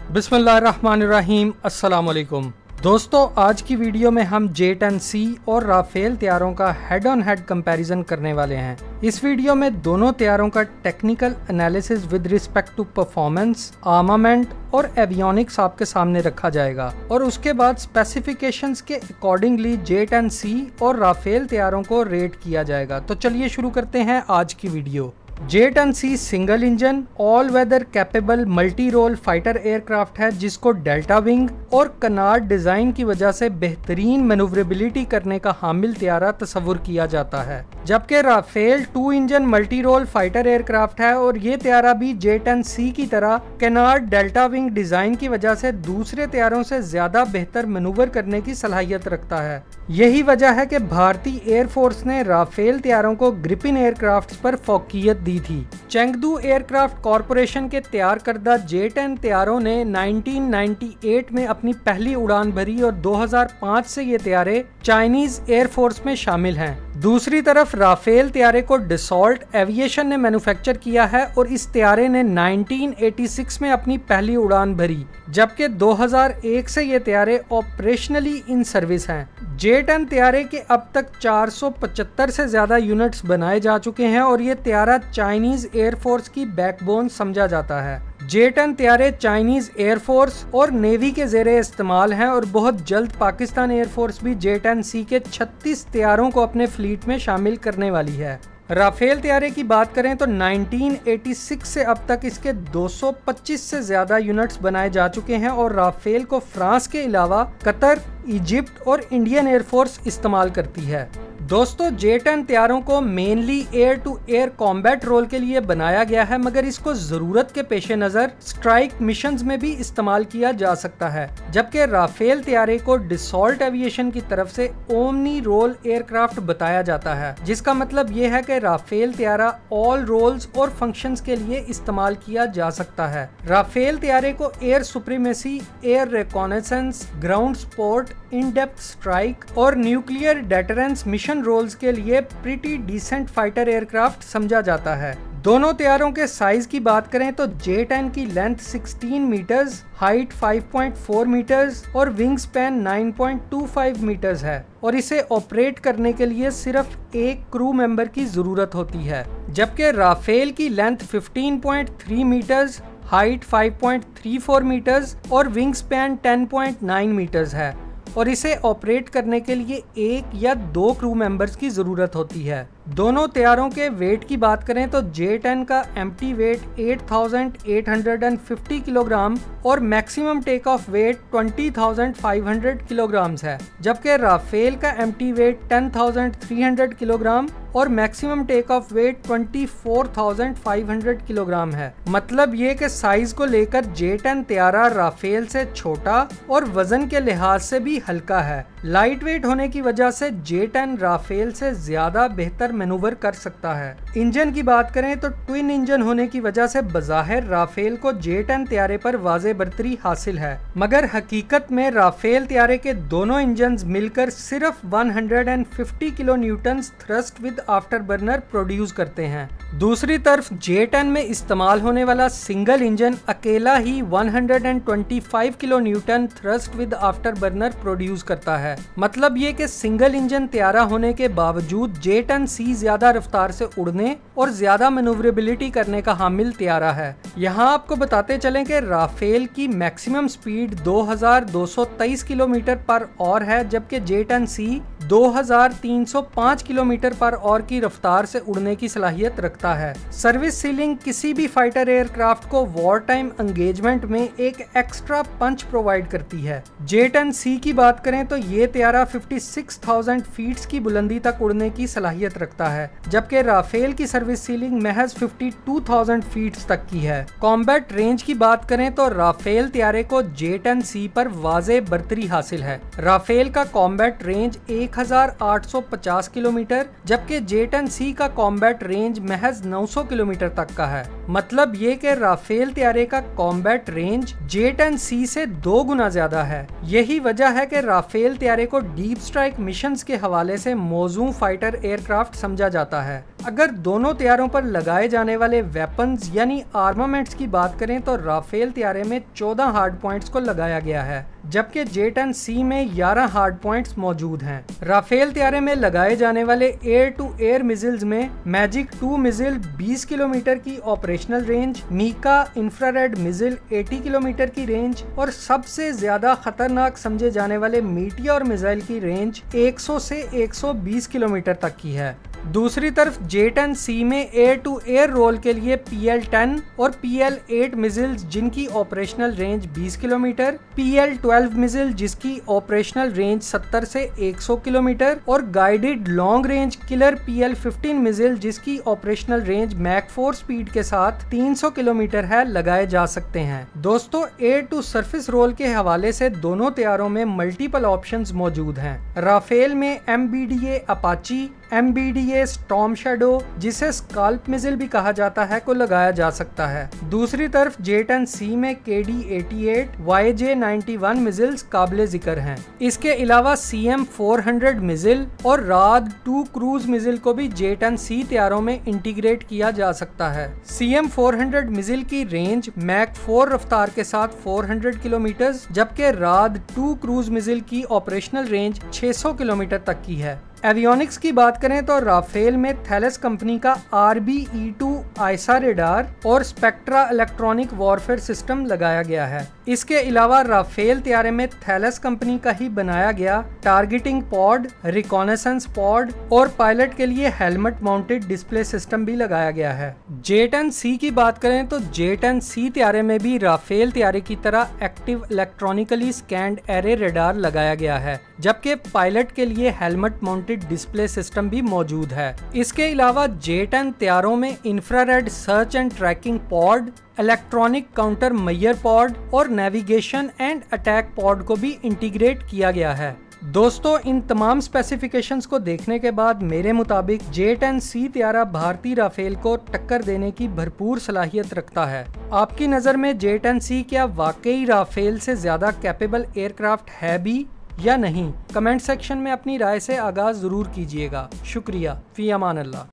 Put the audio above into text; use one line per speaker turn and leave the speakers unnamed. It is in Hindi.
बिस्मिल्लाहिर्रहमानिर्रहीम, अस्सलाम वालेकुम। दोस्तों, आज की वीडियो में हम J-10C और राफेल तैयारों का हेड ऑन हेड कंपैरिजन करने वाले हैं। इस वीडियो में दोनों तैयारों का technical analysis with respect to performance, armament और एवियोनिक्स आपके सामने रखा जाएगा और उसके बाद स्पेसिफिकेशंस के अकॉर्डिंगली J-10C और राफेल तैयारों को रेट किया जाएगा। तो चलिए शुरू करते हैं आज की video. J-10C single engine all weather capable multi role fighter aircraft है, जिसको डेल्टा विंग और कनार्ड डिजाइन की वजह से बेहतरीन मैन्यूवरेबिलिटी करने का हामिल तैयारा तस्वुर किया जाता है। जबकि Rafale 2 engine multi role fighter aircraft है और ये तैयारा भी J-10C की तरह कनार्ड डेल्टा विंग डिजाइन की वजह से दूसरे तैयारों से ज्यादा बेहतर मैनूवर करने की सलाहियत रखता है। यही वजह है कि भारतीय एयरफोर्स ने राफेल तैयारों को ग्रिपिन एयरक्राफ्ट पर फौकियत दी थी। चेंगदू एयरक्राफ्ट कॉरपोरेशन के तैयार करदा J-10 तैयारों ने 1998 में अपनी पहली उड़ान भरी और 2005 से ये तैयारे चाइनीज एयरफोर्स में शामिल हैं। दूसरी तरफ राफेल तैयारे को डसॉल्ट एविएशन ने मैन्युफैक्चर किया है और इस तैयारे ने 1986 में अपनी पहली उड़ान भरी, जबकि 2001 से ये तैयारे ऑपरेशनली इन सर्विस हैं। J-10 तैयारे के अब तक 475 से ज्यादा यूनिट्स बनाए जा चुके हैं और ये तैयारा चाइनीज एयरफोर्स की बैकबोन समझा जाता है। J-10 तैयारे चाइनीज एयरफोर्स और नेवी के ज़ेरे इस्तेमाल हैं और बहुत जल्द पाकिस्तान एयरफोर्स भी J-10C के 36 तैयारों को अपने फ्लीट में शामिल करने वाली है। राफेल तैयारे की बात करें तो 1986 से अब तक इसके 225 से ज्यादा यूनिट्स बनाए जा चुके हैं और राफेल को फ्रांस के अलावा कतर, इजिप्ट और इंडियन एयरफोर्स इस्तेमाल करती है। दोस्तों, J-10 तैयारों को mainly air to air combat role के लिए बनाया गया है, मगर इसको जरूरत के पेश नजर स्ट्राइक मिशंस में भी इस्तेमाल किया जा सकता है। जबकि राफेल तैयारे को डसॉल्ट एविएशन की तरफ से ओमनी रोल एयरक्राफ्ट बताया जाता है, जिसका मतलब ये है कि राफेल तैयारा ऑल रोल्स और फंक्शंस के लिए इस्तेमाल किया जा सकता है। राफेल तैयारे को air supremacy, air reconnaissance, ground support, in depth strike और न्यूक्लियर डेटरेंस मिशन रोल्स के लिए प्रीटी डिसेंट फाइटर एयरक्राफ्ट समझा जाता है। दोनों तैयारों के साइज की बात करें तो J-10 की लेंथ 16 मीटर्स, हाइट 5.4 मीटर्स और विंग स्पैन 9.25 मीटर्स है और इसे ऑपरेट करने के लिए सिर्फ एक क्रू मेंबर की जरूरत होती है। जबकि राफेल की लेंथ 15.3 मीटर्स, हाइट 5.34 मीटर्स और विंग स्पैन 10.9 मीटर्स है और इसे ऑपरेट करने के लिए एक या दो क्रू मेंबर्स की जरूरत होती है। दोनों तैयारों के वेट की बात करें तो J-10 का एम्प्टी वेट 8,850 किलोग्राम और maximum take off weight 20,500 kilogram है, जबकि राफेल का एम्प्टी वेट 10,300 किलोग्राम और maximum take off weight 24,500 kilogram है। मतलब ये कि साइज को लेकर J-10 तैयारा राफेल से छोटा और वजन के लिहाज से भी हल्का है। लाइट वेट होने की वजह से J-10 राफेल से ज्यादा बेहतर मैनूवर कर सकता है। इंजन की बात करें तो ट्विन इंजन होने की वजह से बज़ाहिर राफेल को J-10 तैयारे पर वाज़े बरतरी हासिल है, मगर हकीकत में राफेल तैयारे के दोनों इंजन मिलकर सिर्फ 150 kilo Newton thrust with after burner produce करते हैं। दूसरी तरफ J-10 में इस्तेमाल होने वाला सिंगल इंजन अकेला ही 125 kilo Newton thrust with after burner produce करता है। मतलब ये कि सिंगल इंजन तैयारा होने के बावजूद J-10C ज्यादा रफ्तार से उड़ने और ज्यादा मैन्यूवरेबिलिटी करने का हामिल तैयारा है। यहाँ आपको बताते चलें कि राफेल की मैक्सिमम स्पीड 2223 किलोमीटर पर ऑवर है, जबकि J-10C 2305 किलोमीटर पर ऑवर की रफ्तार से उड़ने की सलाहियत रखता है। सर्विस सीलिंग किसी भी फाइटर एयरक्राफ्ट को वॉर टाइम एंगेजमेंट में एक एक्स्ट्रा पंच प्रोवाइड करती है। J-10C की बात करें तो ये तैयारा 56,000 फीट की बुलंदी तक उड़ने की सलाहियत रखता है, जबकि राफेल की सर्विस सीलिंग महज 52,000 फीट तक की है। कॉम्बैट रेंज की बात करें तो राफेल तैयारे को J-10C पर वाज़े बरतरी हासिल है। राफेल का कॉम्बैट रेंज 1850 किलोमीटर, जबकि J-10C का कॉम्बैट रेंज महज 900 किलोमीटर तक का है। मतलब ये कि राफेल त्यारे का कॉम्बैट रेंज J-10C से 2 गुना ज्यादा है। यही वजह है कि राफेल त्यारे को डीप स्ट्राइक मिशंस के हवाले से मौजूद फाइटर एयरक्राफ्ट समझा जाता है। अगर दोनों त्यारों पर लगाए जाने वाले वेपन्स यानी आर्मामेंट्स की बात करें तो राफेल त्यारे में 14 हार्ड पॉइंट्स को लगाया गया है, जबकि J-10C में 11 हार्ड पॉइंट्स मौजूद हैं। राफेल त्यारे में लगाए जाने वाले एयर टू एयर मिसाइल्स में मैजिक 2 मिसाइल 20 किलोमीटर की operational range, MICA infrared missile 80 kilometre की रेंज और सबसे ज्यादा खतरनाक समझे जाने वाले मीटियोर मिसाइल की रेंज 100 से 120 किलोमीटर तक की है। दूसरी तरफ J-10C में एयर टू एयर रोल के लिए PL-10 और PL-8 मिसाइल्स जिनकी operational range 20 kilometre, PL-12 missile जिसकी ऑपरेशनल रेंज 70 से 100 किलोमीटर और guided long range killer PL-15 missile जिसकी ऑपरेशनल रेंज मैक 4 स्पीड के साथ 300 किलोमीटर है लगाए जा सकते हैं। दोस्तों, एयर टू सरफेस रोल के हवाले से दोनों तैयारों में मल्टीपल ऑप्शंस मौजूद हैं। राफेल में MBDA Apache, MBDA storm shadow जिसे स्काल्प मिसाइल भी कहा जाता है को लगाया जा सकता है। दूसरी तरफ J-10C में KD-88, YJ-91 मिसाइल्स काबिले जिक्र हैं। इसके अलावा CM-400 मिसाइल और राद 2 क्रूज मिसाइल को भी J-10C तैयारों में इंटीग्रेट किया जा सकता है। CM-400 मिसाइल की रेंज मैक 4 रफ्तार के साथ 400 किलोमीटर, जबकि राद 2 क्रूज मिसाइल की ऑपरेशनल रेंज 600 किलोमीटर तक की है। एवियोनिक्स की बात करें तो राफेल में थैलेस कंपनी का RBE-2 आइसा रेडार और स्पेक्ट्रा इलेक्ट्रॉनिक वॉरफेयर सिस्टम लगाया गया है। इसके अलावा राफेल तैयारे में थैलेस कंपनी का ही बनाया गया टारगेटिंग पॉड, रिकॉनेसेंस पॉड और पायलट के लिए हेलमेट माउंटेड डिस्प्ले सिस्टम भी लगाया गया है। J-10C की बात करें तो J-10C तैयारे में भी राफेल तैयारे की तरह active electronically scanned array radar लगाया गया है, जबकि पायलट के लिए हेलमेट माउंटेड डिस्प्ले सिस्टम भी मौजूद है। इसके अलावा J-10 तैयारों में infrared search and tracking pod, electronic counter measure pod और नेविगेशन एंड अटैक पॉड को भी इंटीग्रेट किया गया है। दोस्तों, इन तमाम स्पेसिफिकेशंस को देखने के बाद मेरे मुताबिक J-10C तैयारा भारतीय राफेल को टक्कर देने की भरपूर सलाहियत रखता है। आपकी नज़र में J-10C क्या वाकई राफेल से ज़्यादा कैपेबल एयरक्राफ्ट है भी या नहीं? कमेंट सेक्शन में अपनी राय से आगाज़ ज़रूर कीजिएगा। शुक्रिया। फ़ी अमान अल्लाह।